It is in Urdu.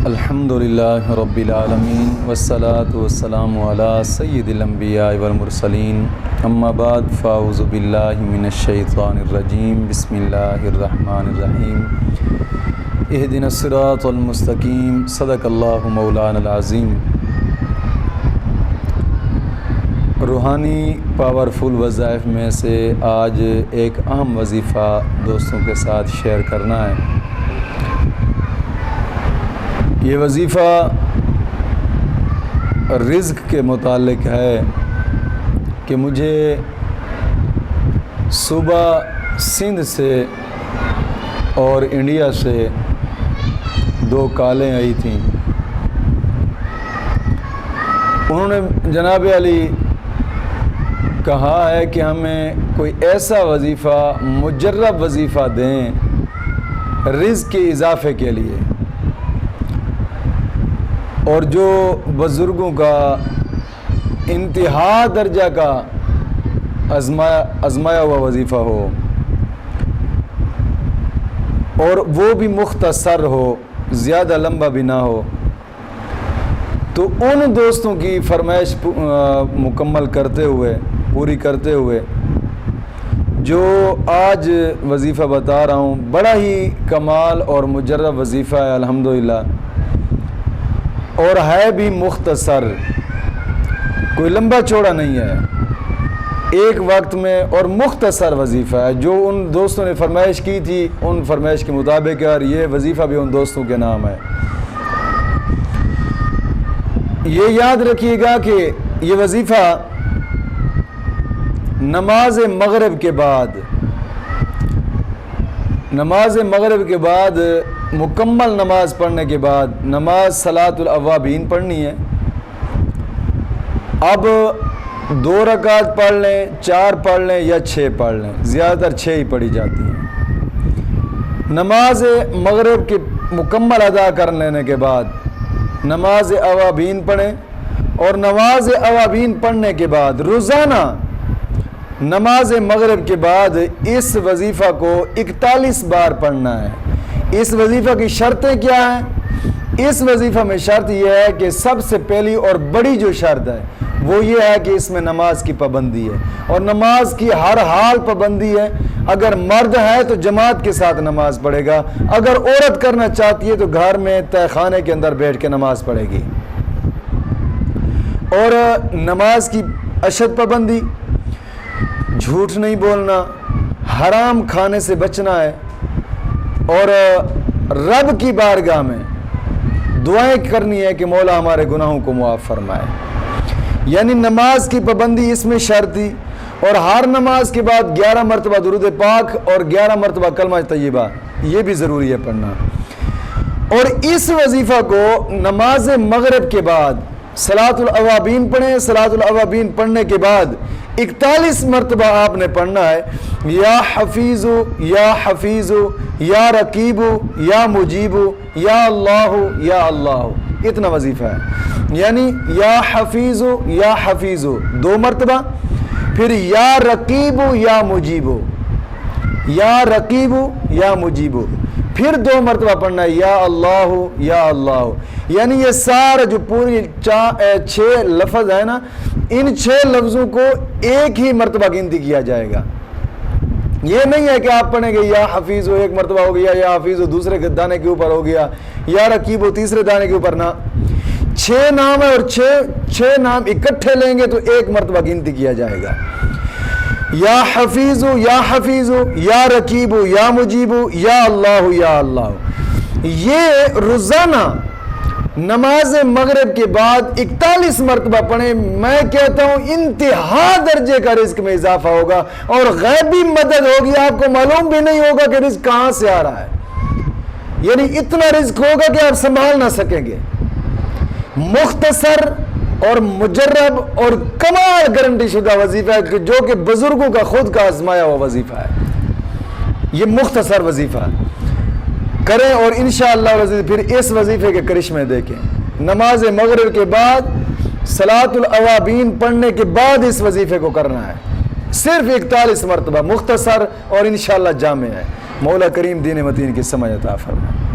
الحمدللہ رب العالمین والصلاة والسلام علی سید الانبیاء والمرسلین اما بعد فاعوذ باللہ من الشیطان الرجیم بسم اللہ الرحمن الرحیم اہدنا الصراط المستقیم صدق اللہ مولانا العظیم۔ روحانی پاورفل وظائف میں سے آج ایک اہم وظیفہ دوستوں کے ساتھ شیئر کرنا ہے۔ یہ وظیفہ رزق کے متعلق ہے کہ مجھے صبح سندھ سے اور انڈیا سے 2 کالیں آئی تھیں۔ انہوں نے جناب علی کہا ہے کہ ہمیں کوئی ایسا وظیفہ مجرب وظیفہ دیں رزق کے اضافے کے لیے، اور جو بزرگوں کا انتہا درجہ کا آزمایا ہوا وظیفہ ہو اور وہ بھی مختصر ہو، زیادہ لمبا بھی نہ ہو۔ تو ان دوستوں کی فرمائش مکمل کرتے ہوئے، پوری کرتے ہوئے جو آج وظیفہ بتا رہا ہوں، بڑا ہی کمال اور مجرب وظیفہ ہے الحمدللہ، اور ہے بھی مختصر، کوئی لمبا چوڑا نہیں ہے، ایک وقت میں اور مختصر وظیفہ ہے۔ جو ان دوستوں نے فرمائش کی تھی ان فرمائش کے مطابق، اور یہ وظیفہ بھی ان دوستوں کے نام ہے۔ یہ یاد رکھیے گا کہ یہ وظیفہ نماز مغرب کے بعد مکمل نماز پڑھنے کے بعد نماز صلاۃ الاوابین پڑھنی ہے۔ اب 2 رکعت پڑھ لیں، 4 پڑھ لیں یا 6 پڑھ لیں، زیادہ تر 6 ہی پڑھی جاتی ہیں۔ نماز مغرب کے مکمل ادا کر لینے کے بعد نماز اوابین پڑھیں، اور نماز اوابین پڑھنے کے بعد روزانہ نماز مغرب کے بعد اس وظیفہ کو 41 بار پڑھنا ہے۔ اس وظیفہ کی شرطیں کیا ہیں؟ اس وظیفہ میں شرط یہ ہے کہ سب سے پہلی اور بڑی جو شرط ہے وہ یہ ہے کہ اس میں نماز کی پابندی ہے، اور نماز کی ہر حال پابندی ہے۔ اگر مرد ہے تو جماعت کے ساتھ نماز پڑھے گا، اگر عورت کرنا چاہتی ہے تو گھر میں تہہ خانے کے اندر بیٹھ کے نماز پڑھے گی۔ اور نماز کی اشد پابندی، جھوٹ نہیں بولنا، حرام کھانے سے بچنا ہے، اور رب کی بارگاہ میں دعائیں کرنی ہے کہ مولا ہمارے گناہوں کو معاف فرمائے۔ یعنی نماز کی پابندی اس میں شرط تھی، اور ہر نماز کے بعد 11 مرتبہ درود پاک اور 11 مرتبہ کلمہ طیبہ، یہ بھی ضروری ہے پڑھنا۔ اور اس وظیفہ کو نماز مغرب کے بعد صلاۃ الاوابین پڑھیں، صلاۃ الاوابین پڑھنے کے بعد 41 مرتبہ آپ نے پڑھنا ہے، یا حفیظ یا حفیظ یا رقیب یا مجیب یا اللہ، اتنا وظیفہ ہے۔ یعنی یا حفیظ 2 مرتبہ، پھر یا رقیب یا مجیب، پھر 2 مرتبہ پڑھنا ہے یا اللہ۔ یعنی یہ سارا جو پوری 6 لفظ ہے نا، ان 6 لفظوں کو ایک ہی مرتبہ گنتی کیا جائے گا۔ یہ نہیں ہے کہ آپ پڑھیں گے یا حفیظ 1 مرتبہ ہو گیا، یا حفیظ دوسرے دانے کے اوپر ہو گیا، یا رقیب تیسرے دانے کے اوپر، نہ، 6 نام ہے، اور 6 نام اکٹھے لیں گے تو 1 مرتبہ گنتی کیا جائے گا۔ یا حفیظ یا رقیب یا مجیب یا اللہ۔ یہ روزانہ نماز مغرب کے بعد 41 مرتبہ پڑھیں۔ میں کہتا ہوں انتہا درجے کا رزق میں اضافہ ہوگا، اور غیبی مدد ہوگی، آپ کو معلوم بھی نہیں ہوگا کہ رزق کہاں سے آ رہا ہے۔ یعنی اتنا رزق ہوگا کہ آپ سنبھال نہ سکیں گے۔ مختصر اور مجرب اور کمال گارنٹی شدہ وظیفہ ہے، جو کہ بزرگوں کا خود کا آزمایا ہوا وظیفہ ہے۔ یہ مختصر وظیفہ کریں، اور انشاءاللہ پھر اس وظیفے کے کرشمے دیکھیں۔ نماز مغرب کے بعد صلاۃ الاوابین پڑھنے کے بعد اس وظیفے کو کرنا ہے، صرف 41 مرتبہ، مختصر اور انشاءاللہ جامع ہے۔ مولا کریم دین متین کی سمجھ عطا فرمائے۔